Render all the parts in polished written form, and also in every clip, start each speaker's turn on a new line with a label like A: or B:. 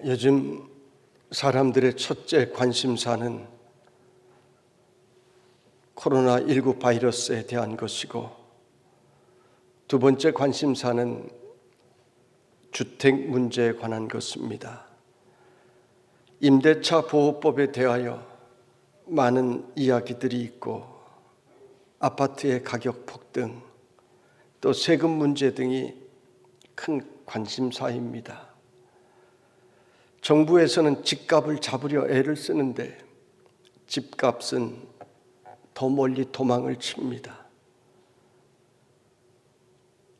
A: 요즘 사람들의 첫째 관심사는 코로나19 바이러스에 대한 것이고, 두 번째 관심사는 주택 문제에 관한 것입니다. 임대차 보호법에 대하여 많은 이야기들이 있고, 아파트의 가격 폭등, 또 세금 문제 등이 큰 관심사입니다. 정부에서는 집값을 잡으려 애를 쓰는데 집값은 더 멀리 도망을 칩니다.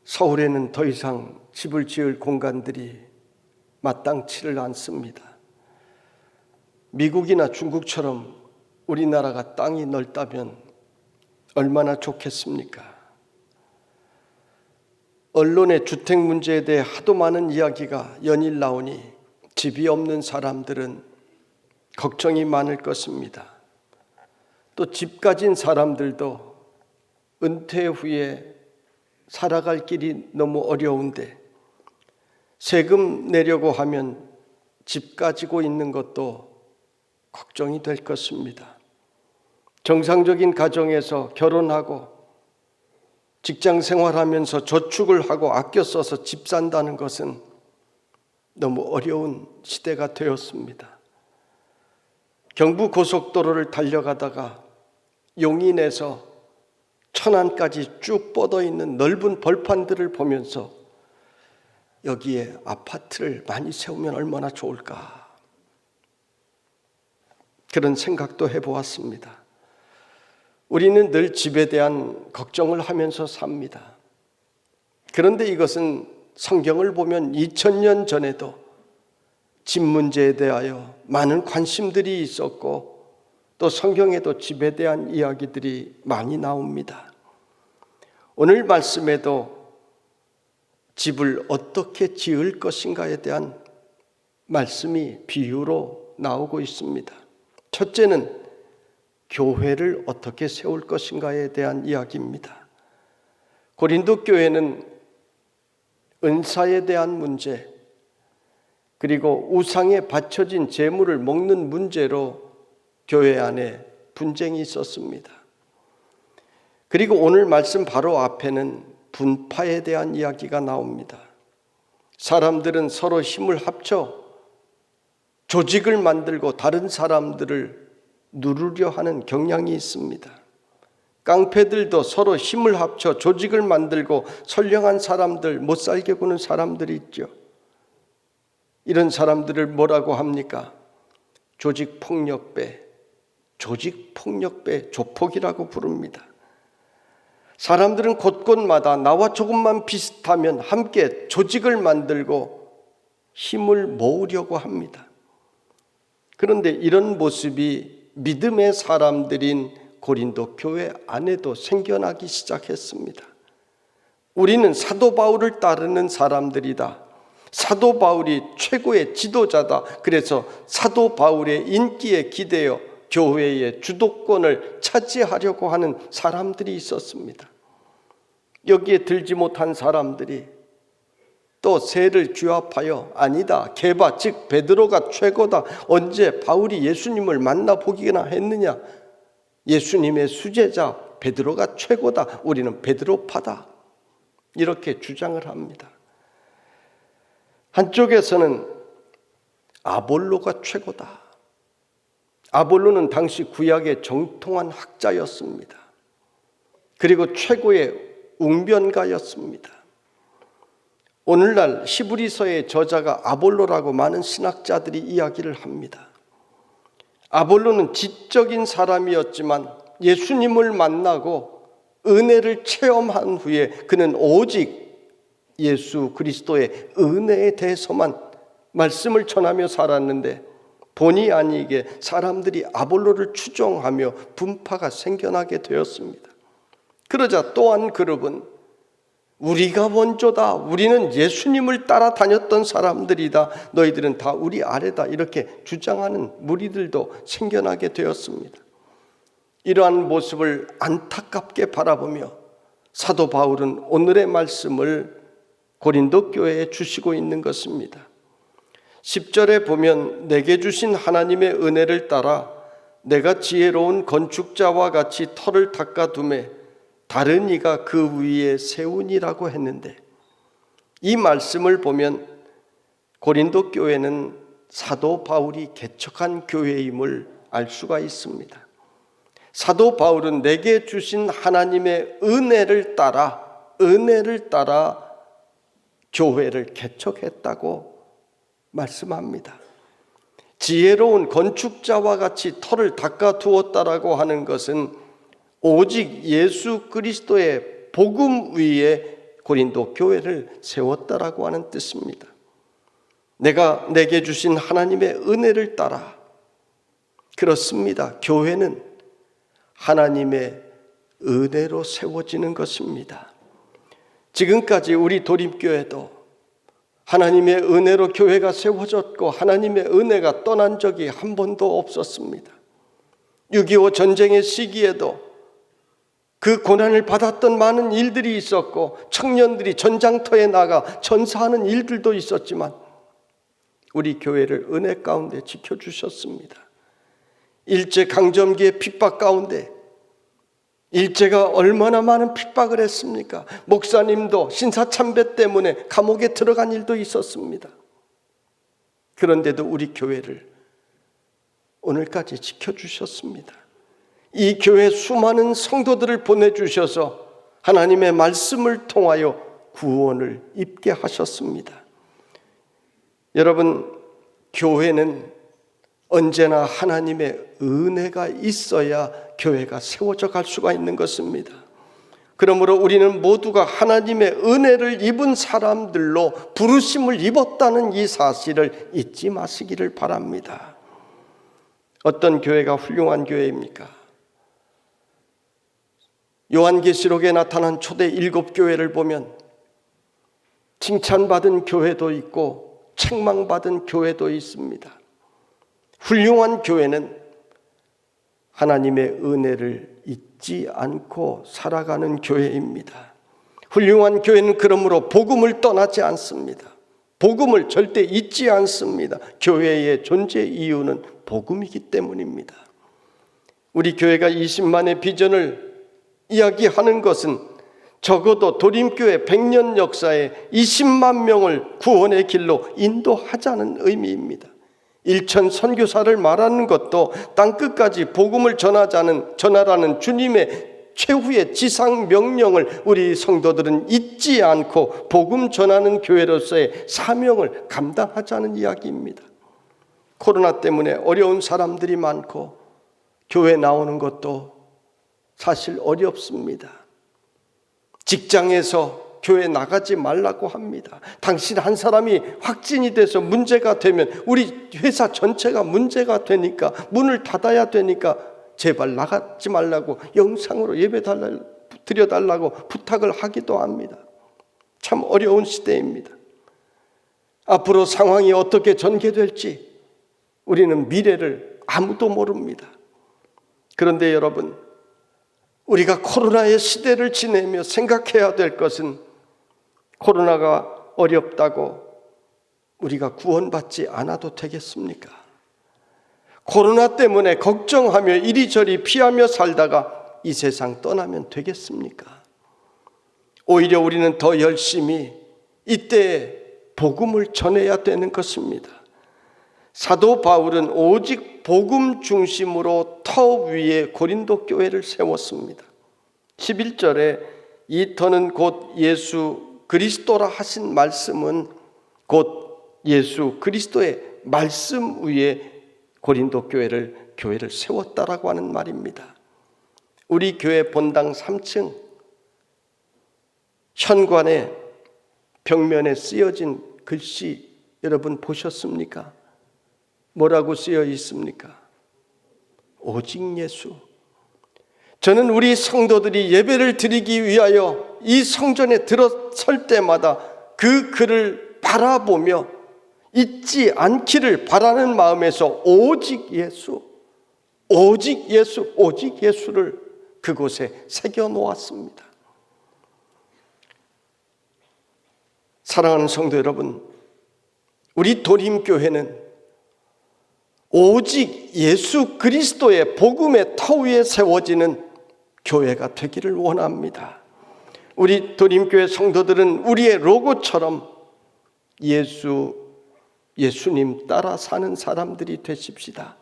A: 서울에는 더 이상 집을 지을 공간들이 마땅치를 않습니다. 미국이나 중국처럼 우리나라가 땅이 넓다면 얼마나 좋겠습니까? 언론의 주택 문제에 대해 하도 많은 이야기가 연일 나오니 집이 없는 사람들은 걱정이 많을 것입니다. 또 집 가진 사람들도 은퇴 후에 살아갈 길이 너무 어려운데 세금 내려고 하면 집 가지고 있는 것도 걱정이 될 것입니다. 정상적인 가정에서 결혼하고 직장 생활하면서 저축을 하고 아껴 써서 집 산다는 것은 너무 어려운 시대가 되었습니다. 경부 고속도로를 달려가다가 용인에서 천안까지 쭉 뻗어 있는 넓은 벌판들을 보면서 여기에 아파트를 많이 세우면 얼마나 좋을까, 그런 생각도 해보았습니다. 우리는 늘 집에 대한 걱정을 하면서 삽니다. 그런데 이것은 성경을 보면 2000년 전에도 집 문제에 대하여 많은 관심들이 있었고, 또 성경에도 집에 대한 이야기들이 많이 나옵니다. 오늘 말씀에도 집을 어떻게 지을 것인가에 대한 말씀이 비유로 나오고 있습니다. 첫째는 교회를 어떻게 세울 것인가에 대한 이야기입니다. 고린도 교회는 은사에 대한 문제, 그리고 우상에 바쳐진 제물을 먹는 문제로 교회 안에 분쟁이 있었습니다. 그리고 오늘 말씀 바로 앞에는 분파에 대한 이야기가 나옵니다. 사람들은 서로 힘을 합쳐 조직을 만들고 다른 사람들을 누르려 하는 경향이 있습니다. 깡패들도 서로 힘을 합쳐 조직을 만들고 선량한 사람들 못 살게 구는 사람들이 있죠. 이런 사람들을 뭐라고 합니까? 조직폭력배, 조폭이라고 부릅니다. 사람들은 곳곳마다 나와 조금만 비슷하면 함께 조직을 만들고 힘을 모으려고 합니다. 그런데 이런 모습이 믿음의 사람들인 고린도 교회 안에도 생겨나기 시작했습니다. 우리는 사도 바울을 따르는 사람들이다. 사도 바울이 최고의 지도자다. 그래서 사도 바울의 인기에 기대어 교회의 주도권을 차지하려고 하는 사람들이 있었습니다. 여기에 들지 못한 사람들이 또 새를 규합하여 아니다, 게바 즉 베드로가 최고다. 언제 바울이 예수님을 만나보기나 했느냐? 예수님의 수제자 베드로가 최고다. 우리는 베드로파다. 이렇게 주장을 합니다. 한쪽에서는 아볼로가 최고다. 아볼로는 당시 구약의 정통한 학자였습니다. 그리고 최고의 웅변가였습니다. 오늘날 히브리서의 저자가 아볼로라고 많은 신학자들이 이야기를 합니다. 아볼로는 지적인 사람이었지만 예수님을 만나고 은혜를 체험한 후에 그는 오직 예수 그리스도의 은혜에 대해서만 말씀을 전하며 살았는데, 본의 아니게 사람들이 아볼로를 추종하며 분파가 생겨나게 되었습니다. 그러자 또 한 그룹은 우리가 먼저다, 우리는 예수님을 따라다녔던 사람들이다, 너희들은 다 우리 아래다, 이렇게 주장하는 무리들도 생겨나게 되었습니다. 이러한 모습을 안타깝게 바라보며 사도 바울은 오늘의 말씀을 고린도 교회에 주시고 있는 것입니다. 10절에 보면 내게 주신 하나님의 은혜를 따라 내가 지혜로운 건축자와 같이 터를 닦아두매 다른 이가 그 위에 세우니라고 했는데, 이 말씀을 보면 고린도 교회는 사도 바울이 개척한 교회임을 알 수가 있습니다. 사도 바울은 내게 주신 하나님의 은혜를 따라 교회를 개척했다고 말씀합니다. 지혜로운 건축자와 같이 터를 닦아 두었다라고 하는 것은 오직 예수 그리스도의 복음 위에 고린도 교회를 세웠다라고 하는 뜻입니다. 내가 내게 주신 하나님의 은혜를 따라, 그렇습니다. 교회는 하나님의 은혜로 세워지는 것입니다. 지금까지 우리 도림교회도 하나님의 은혜로 교회가 세워졌고 하나님의 은혜가 떠난 적이 한 번도 없었습니다. 6.25 전쟁의 시기에도 그 고난을 받았던 많은 일들이 있었고 청년들이 전장터에 나가 전사하는 일들도 있었지만 우리 교회를 은혜 가운데 지켜주셨습니다. 일제강점기의 핍박 가운데 일제가 얼마나 많은 핍박을 했습니까? 목사님도 신사참배 때문에 감옥에 들어간 일도 있었습니다. 그런데도 우리 교회를 오늘까지 지켜주셨습니다. 이 교회 수많은 성도들을 보내주셔서 하나님의 말씀을 통하여 구원을 입게 하셨습니다. 여러분, 교회는 언제나 하나님의 은혜가 있어야 교회가 세워져 갈 수가 있는 것입니다. 그러므로 우리는 모두가 하나님의 은혜를 입은 사람들로 부르심을 입었다는 이 사실을 잊지 마시기를 바랍니다. 어떤 교회가 훌륭한 교회입니까? 요한계시록에 나타난 초대 7교회를 보면 칭찬받은 교회도 있고 책망받은 교회도 있습니다. 훌륭한 교회는 하나님의 은혜를 잊지 않고 살아가는 교회입니다. 훌륭한 교회는 그러므로 복음을 떠나지 않습니다. 복음을 절대 잊지 않습니다. 교회의 존재 이유는 복음이기 때문입니다. 우리 교회가 20만의 비전을 이야기하는 것은 적어도 도림교회 100년 역사에 20만 명을 구원의 길로 인도하자는 의미입니다. 일천 선교사를 말하는 것도 땅끝까지 복음을 전하라는 주님의 최후의 지상 명령을 우리 성도들은 잊지 않고 복음 전하는 교회로서의 사명을 감당하자는 이야기입니다. 코로나 때문에 어려운 사람들이 많고 교회 나오는 것도 사실 어렵습니다. 직장에서 교회 나가지 말라고 합니다. 당신 한 사람이 확진이 돼서 문제가 되면 우리 회사 전체가 문제가 되니까 문을 닫아야 되니까 제발 나가지 말라고 영상으로 예배 드려달라고 부탁을 하기도 합니다. 참 어려운 시대입니다. 앞으로 상황이 어떻게 전개될지 우리는 미래를 아무도 모릅니다. 그런데 여러분, 우리가 코로나의 시대를 지내며 생각해야 될 것은 코로나가 어렵다고 우리가 구원받지 않아도 되겠습니까? 코로나 때문에 걱정하며 이리저리 피하며 살다가 이 세상 떠나면 되겠습니까? 오히려 우리는 더 열심히 이때 복음을 전해야 되는 것입니다. 사도 바울은 오직 복음 중심으로 터 위에 고린도 교회를 세웠습니다. 11절에 이 터는 곧 예수 그리스도라 하신 말씀은 곧 예수 그리스도의 말씀 위에 고린도 교회를 세웠다라고 하는 말입니다. 우리 교회 본당 3층 현관에 벽면에 쓰여진 글씨 여러분 보셨습니까? 뭐라고 쓰여 있습니까? 오직 예수. 저는 우리 성도들이 예배를 드리기 위하여 이 성전에 들어설 때마다 그 글을 바라보며 잊지 않기를 바라는 마음에서 오직 예수, 오직 예수, 오직 예수를 그곳에 새겨 놓았습니다. 사랑하는 성도 여러분, 우리 도림교회는 오직 예수 그리스도의 복음의 터 위에 세워지는 교회가 되기를 원합니다. 우리 도림교회 성도들은 우리의 로고처럼 예수님 따라 사는 사람들이 되십시다.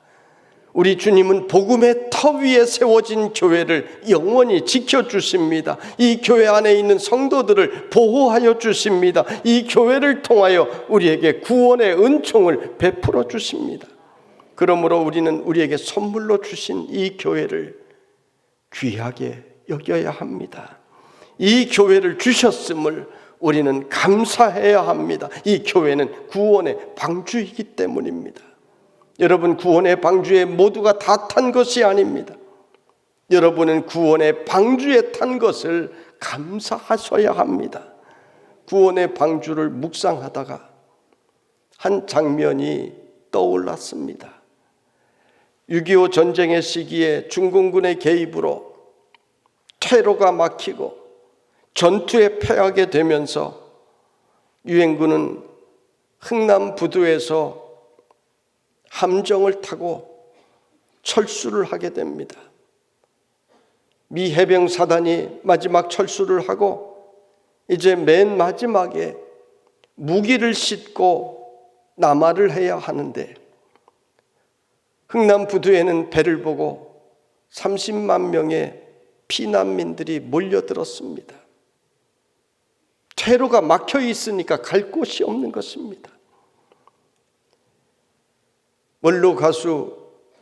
A: 우리 주님은 복음의 터 위에 세워진 교회를 영원히 지켜주십니다. 이 교회 안에 있는 성도들을 보호하여 주십니다. 이 교회를 통하여 우리에게 구원의 은총을 베풀어 주십니다. 그러므로 우리는 우리에게 선물로 주신 이 교회를 귀하게 여겨야 합니다. 이 교회를 주셨음을 우리는 감사해야 합니다. 이 교회는 구원의 방주이기 때문입니다. 여러분, 구원의 방주에 모두가 다 탄 것이 아닙니다. 여러분은 구원의 방주에 탄 것을 감사하셔야 합니다. 구원의 방주를 묵상하다가 한 장면이 떠올랐습니다. 6.25 전쟁의 시기에 중공군의 개입으로 퇴로가 막히고 전투에 패하게 되면서 유엔군은 흥남 부두에서 함정을 타고 철수를 하게 됩니다. 미 해병 사단이 마지막 철수를 하고 이제 맨 마지막에 무기를 싣고 남하를 해야 하는데 흥남 부두에는 배를 보고 30만 명의 피난민들이 몰려들었습니다. 퇴로가 막혀 있으니까 갈 곳이 없는 것입니다. 원로 가수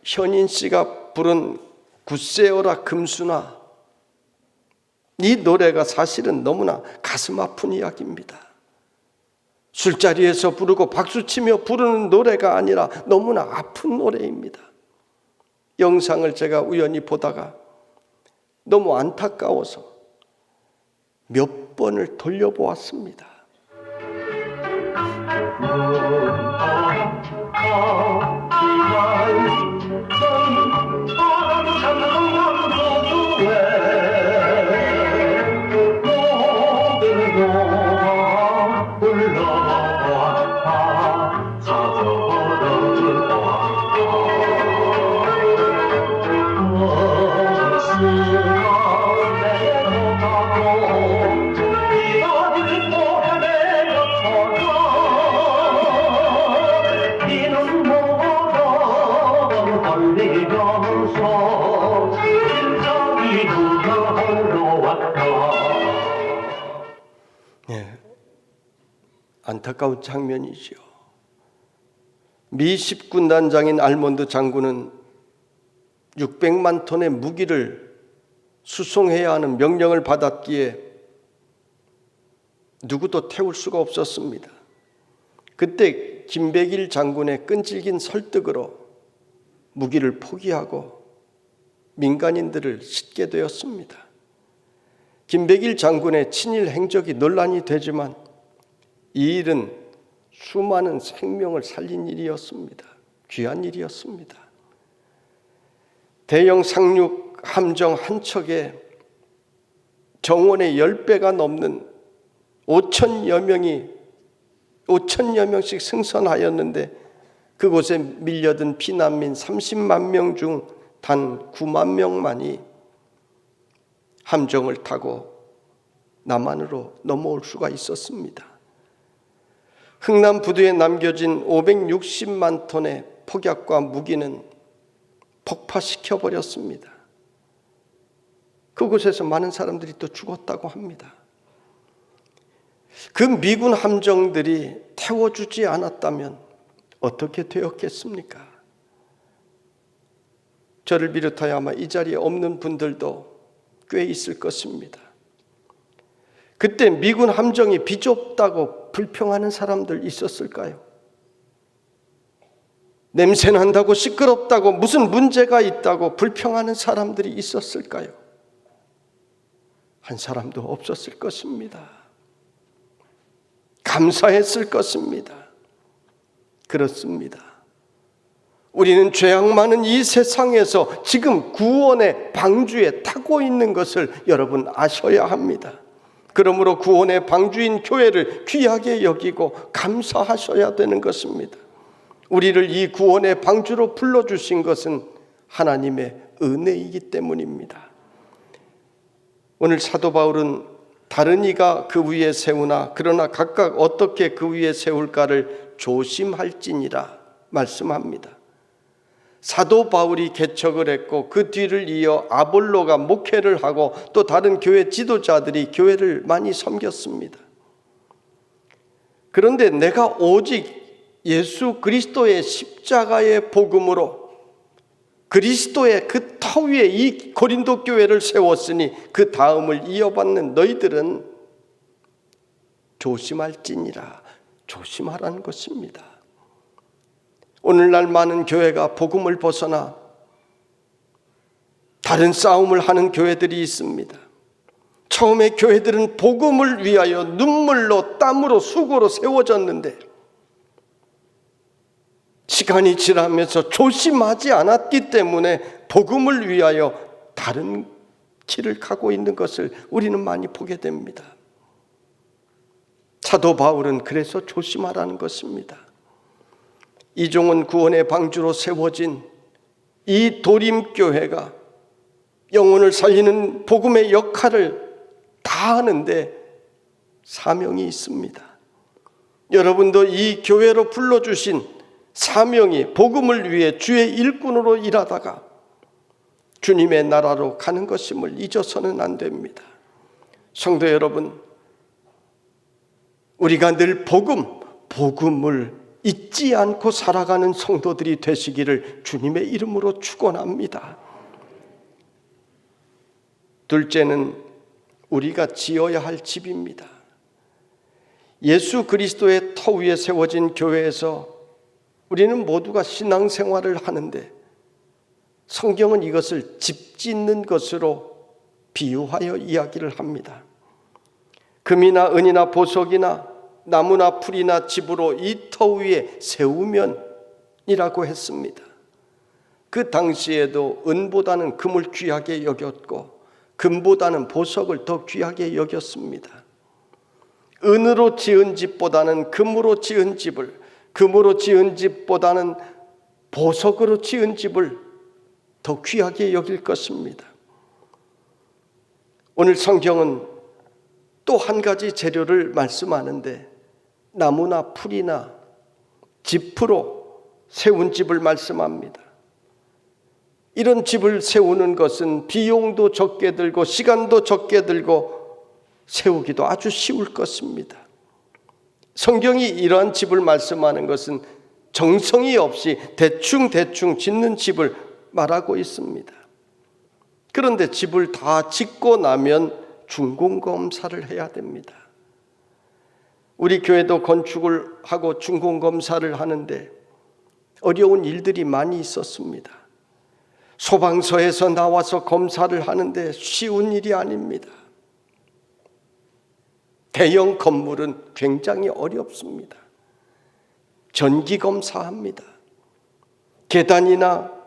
A: 현인 씨가 부른 굳세어라 금수나, 이 노래가 사실은 너무나 가슴 아픈 이야기입니다. 술자리에서 부르고 박수치며 부르는 노래가 아니라 너무나 아픈 노래입니다. 영상을 제가 우연히 보다가 너무 안타까워서 몇 번을 돌려보았습니다. 안타까운 장면이지요. 미 10군단장인 알몬드 장군은 600만 톤의 무기를 수송해야 하는 명령을 받았기에 누구도 태울 수가 없었습니다. 그때 김백일 장군의 끈질긴 설득으로 무기를 포기하고 민간인들을 싣게 되었습니다. 김백일 장군의 친일 행적이 논란이 되지만 이 일은 수많은 생명을 살린 일이었습니다. 귀한 일이었습니다. 대형 상륙 함정 한 척에 정원의 10배가 넘는 5천여 명씩 승선하였는데 그곳에 밀려든 피난민 30만 명 중 단 9만 명만이 함정을 타고 남한으로 넘어올 수가 있었습니다. 흥남 부두에 남겨진 560만 톤의 폭약과 무기는 폭파시켜 버렸습니다. 그곳에서 많은 사람들이 또 죽었다고 합니다. 그 미군 함정들이 태워주지 않았다면 어떻게 되었겠습니까? 저를 비롯하여 아마 이 자리에 없는 분들도 꽤 있을 것입니다. 그때 미군 함정이 비좁다고 불평하는 사람들 있었을까요? 냄새난다고 시끄럽다고 무슨 문제가 있다고 불평하는 사람들이 있었을까요? 한 사람도 없었을 것입니다. 감사했을 것입니다. 그렇습니다. 우리는 죄악 많은 이 세상에서 지금 구원의 방주에 타고 있는 것을 여러분 아셔야 합니다. 그러므로 구원의 방주인 교회를 귀하게 여기고 감사하셔야 되는 것입니다. 우리를 이 구원의 방주로 불러주신 것은 하나님의 은혜이기 때문입니다. 오늘 사도 바울은 다른 이가 그 위에 세우나 그러나 각각 어떻게 그 위에 세울까를 조심할지니라 말씀합니다. 사도 바울이 개척을 했고 그 뒤를 이어 아볼로가 목회를 하고 또 다른 교회 지도자들이 교회를 많이 섬겼습니다. 그런데 내가 오직 예수 그리스도의 십자가의 복음으로 그리스도의 그 터 위에 이 고린도 교회를 세웠으니 그 다음을 이어받는 너희들은 조심할지니라, 조심하라는 것입니다. 오늘날 많은 교회가 복음을 벗어나 다른 싸움을 하는 교회들이 있습니다. 처음에 교회들은 복음을 위하여 눈물로 땀으로 수고로 세워졌는데 시간이 지나면서 조심하지 않았기 때문에 복음을 위하여 다른 길을 가고 있는 것을 우리는 많이 보게 됩니다. 사도 바울은 그래서 조심하라는 것입니다. 이종은 구원의 방주로 세워진 이 도림교회가 영혼을 살리는 복음의 역할을 다 하는데 사명이 있습니다. 여러분도 이 교회로 불러주신 사명이 복음을 위해 주의 일꾼으로 일하다가 주님의 나라로 가는 것임을 잊어서는 안 됩니다. 성도 여러분, 우리가 늘 복음을 잊지 않고 살아가는 성도들이 되시기를 주님의 이름으로 축원합니다. 둘째는 우리가 지어야 할 집입니다. 예수 그리스도의 터 위에 세워진 교회에서 우리는 모두가 신앙생활을 하는데 성경은 이것을 집 짓는 것으로 비유하여 이야기를 합니다. 금이나 은이나 보석이나 나무나 풀이나 집으로 이 터 위에 세우면이라고 했습니다. 그 당시에도 은보다는 금을 귀하게 여겼고 금보다는 보석을 더 귀하게 여겼습니다. 은으로 지은 집보다는 금으로 지은 집을, 금으로 지은 집보다는 보석으로 지은 집을 더 귀하게 여길 것입니다. 오늘 성경은 또 한 가지 재료를 말씀하는데 나무나 풀이나 짚으로 세운 집을 말씀합니다. 이런 집을 세우는 것은 비용도 적게 들고 시간도 적게 들고 세우기도 아주 쉬울 것입니다. 성경이 이러한 집을 말씀하는 것은 정성이 없이 대충 짓는 집을 말하고 있습니다. 그런데 집을 다 짓고 나면 준공검사를 해야 됩니다. 우리 교회도 건축을 하고 준공검사를 하는데 어려운 일들이 많이 있었습니다. 소방서에서 나와서 검사를 하는데 쉬운 일이 아닙니다. 대형 건물은 굉장히 어렵습니다. 전기검사합니다. 계단이나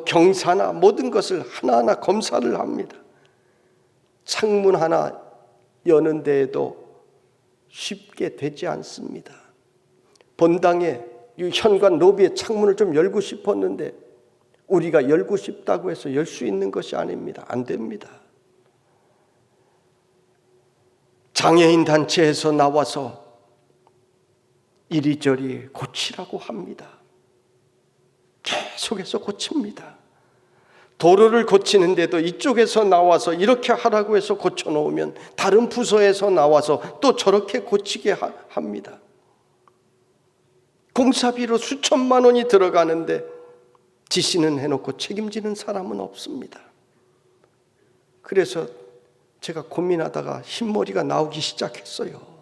A: 경사나 모든 것을 하나하나 검사를 합니다. 창문 하나 여는 데에도 쉽게 되지 않습니다. 본당에 현관 로비에 창문을 좀 열고 싶었는데 우리가 열고 싶다고 해서 열 수 있는 것이 아닙니다. 안 됩니다. 장애인 단체에서 나와서 이리저리 고치라고 합니다. 계속해서 고칩니다. 도로를 고치는데도 이쪽에서 나와서 이렇게 하라고 해서 고쳐놓으면 다른 부서에서 나와서 또 저렇게 고치게 합니다. 공사비로 수천만 원이 들어가는데 지시는 해놓고 책임지는 사람은 없습니다. 그래서 제가 고민하다가 흰머리가 나오기 시작했어요.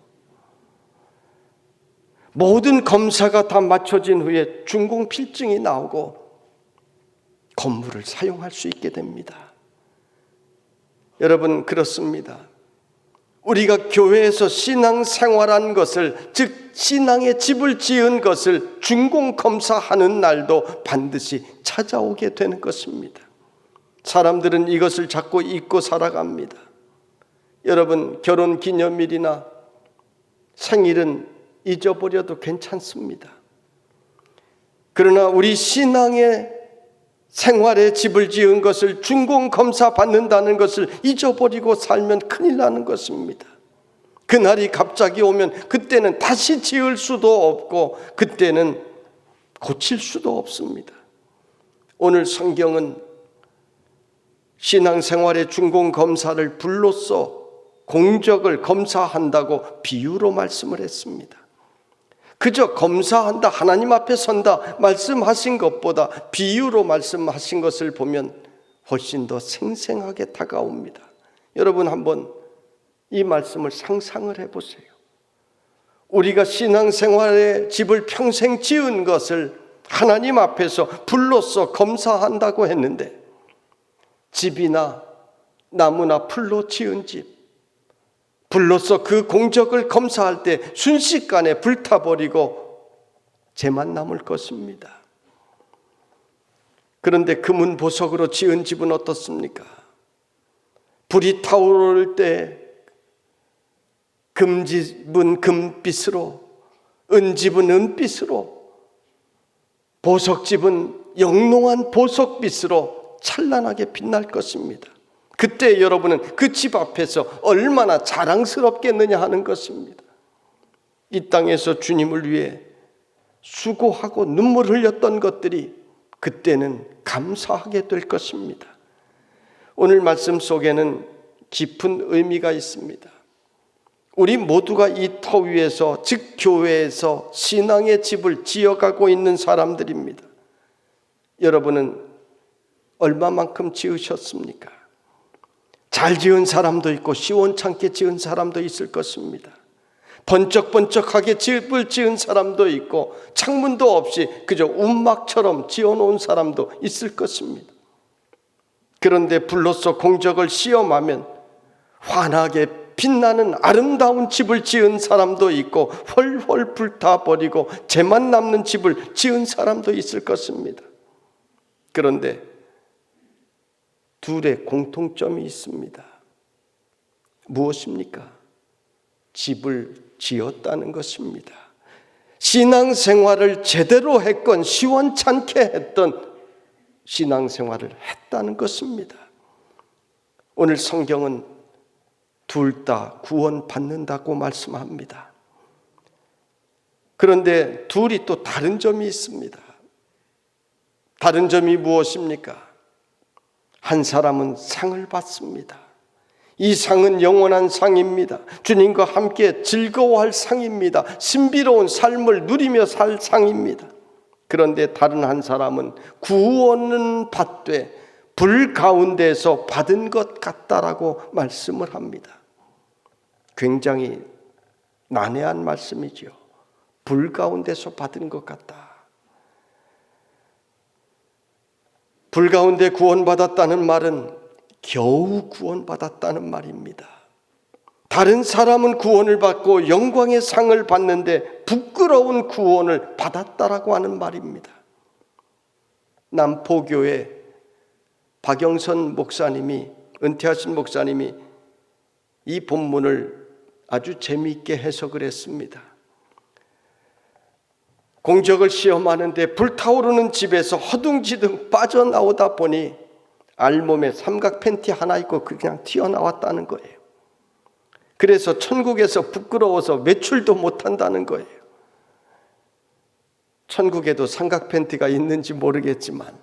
A: 모든 검사가 다 마쳐진 후에 준공필증이 나오고 건물을 사용할 수 있게 됩니다. 여러분, 그렇습니다. 우리가 교회에서 신앙생활한 것을, 즉 신앙의 집을 지은 것을 준공검사하는 날도 반드시 찾아오게 되는 것입니다. 사람들은 이것을 자꾸 잊고 살아갑니다. 여러분, 결혼 기념일이나 생일은 잊어버려도 괜찮습니다. 그러나 우리 신앙의 생활에 집을 지은 것을 준공검사 받는다는 것을 잊어버리고 살면 큰일 나는 것입니다. 그날이 갑자기 오면 그때는 다시 지을 수도 없고 그때는 고칠 수도 없습니다. 오늘 성경은 신앙생활의 준공검사를 불로써 공적을 검사한다고 비유로 말씀을 했습니다. 그저 검사한다, 하나님 앞에 선다 말씀하신 것보다 비유로 말씀하신 것을 보면 훨씬 더 생생하게 다가옵니다. 여러분, 한번 이 말씀을 상상을 해보세요. 우리가 신앙생활의 집을 평생 지은 것을 하나님 앞에서 불로써 검사한다고 했는데, 집이나 나무나 풀로 지은 집, 불로써 그 공적을 검사할 때 순식간에 불타버리고 재만 남을 것입니다. 그런데 금은 보석으로 지은 집은 어떻습니까? 불이 타오를 때 금집은 금빛으로, 은집은 은빛으로, 보석집은 영롱한 보석빛으로 찬란하게 빛날 것입니다. 그때 여러분은 그 집 앞에서 얼마나 자랑스럽겠느냐 하는 것입니다. 이 땅에서 주님을 위해 수고하고 눈물 흘렸던 것들이 그때는 감사하게 될 것입니다. 오늘 말씀 속에는 깊은 의미가 있습니다. 우리 모두가 이 터 위에서, 즉 교회에서 신앙의 집을 지어가고 있는 사람들입니다. 여러분은 얼마만큼 지으셨습니까? 잘 지은 사람도 있고 시원찮게 지은 사람도 있을 것입니다. 번쩍번쩍하게 집을 지은 사람도 있고 창문도 없이 그저 움막처럼 지어놓은 사람도 있을 것입니다. 그런데 불로써 공적을 시험하면 환하게 빛나는 아름다운 집을 지은 사람도 있고 훨훨 불타버리고 재만 남는 집을 지은 사람도 있을 것입니다. 그런데 둘의 공통점이 있습니다. 무엇입니까? 집을 지었다는 것입니다. 신앙생활을 제대로 했건 시원찮게 했던 신앙생활을 했다는 것입니다. 오늘 성경은 둘 다 구원받는다고 말씀합니다. 그런데 둘이 또 다른 점이 있습니다. 다른 점이 무엇입니까? 한 사람은 상을 받습니다. 이 상은 영원한 상입니다. 주님과 함께 즐거워할 상입니다. 신비로운 삶을 누리며 살 상입니다. 그런데 다른 한 사람은 구원은 받되 불 가운데서 받은 것 같다라고 말씀을 합니다. 굉장히 난해한 말씀이죠. 불 가운데서 받은 것 같다. 불 가운데 구원받았다는 말은 겨우 구원받았다는 말입니다. 다른 사람은 구원을 받고 영광의 상을 받는데 부끄러운 구원을 받았다라고 하는 말입니다. 남포교회 박영선 목사님이, 은퇴하신 목사님이 이 본문을 아주 재미있게 해석을 했습니다. 공적을 시험하는데 불타오르는 집에서 허둥지둥 빠져나오다 보니 알몸에 삼각 팬티 하나 입고 그냥 튀어나왔다는 거예요. 그래서 천국에서 부끄러워서 외출도 못한다는 거예요. 천국에도 삼각 팬티가 있는지 모르겠지만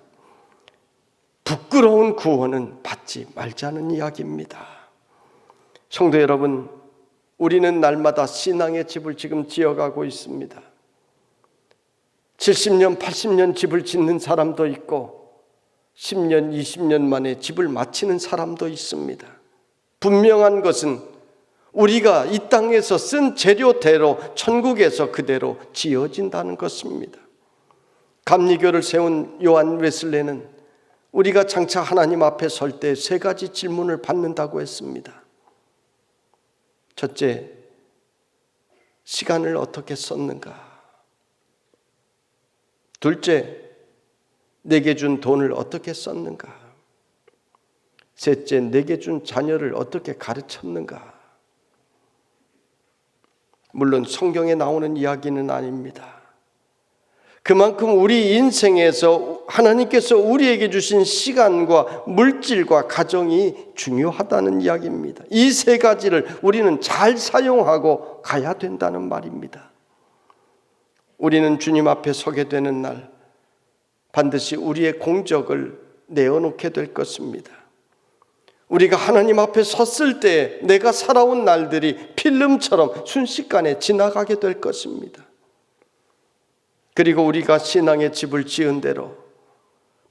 A: 부끄러운 구원은 받지 말자는 이야기입니다. 성도 여러분, 우리는 날마다 신앙의 집을 지금 지어가고 있습니다. 70년, 80년 집을 짓는 사람도 있고 10년, 20년 만에 집을 마치는 사람도 있습니다. 분명한 것은 우리가 이 땅에서 쓴 재료대로 천국에서 그대로 지어진다는 것입니다. 감리교를 세운 요한 웨슬레는 우리가 장차 하나님 앞에 설 때 세 가지 질문을 받는다고 했습니다. 첫째, 시간을 어떻게 썼는가? 둘째, 내게 준 돈을 어떻게 썼는가? 셋째, 내게 준 자녀를 어떻게 가르쳤는가? 물론 성경에 나오는 이야기는 아닙니다. 그만큼 우리 인생에서 하나님께서 우리에게 주신 시간과 물질과 가정이 중요하다는 이야기입니다. 이 세 가지를 우리는 잘 사용하고 가야 된다는 말입니다. 우리는 주님 앞에 서게 되는 날 반드시 우리의 공적을 내어놓게 될 것입니다. 우리가 하나님 앞에 섰을 때 내가 살아온 날들이 필름처럼 순식간에 지나가게 될 것입니다. 그리고 우리가 신앙의 집을 지은 대로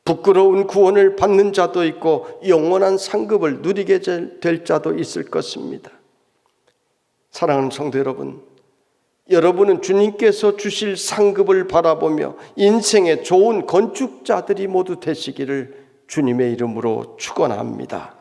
A: 부끄러운 구원을 받는 자도 있고 영원한 상급을 누리게 될 자도 있을 것입니다. 사랑하는 성도 여러분, 여러분은 주님께서 주실 상급을 바라보며 인생의 좋은 건축자들이 모두 되시기를 주님의 이름으로 축원합니다.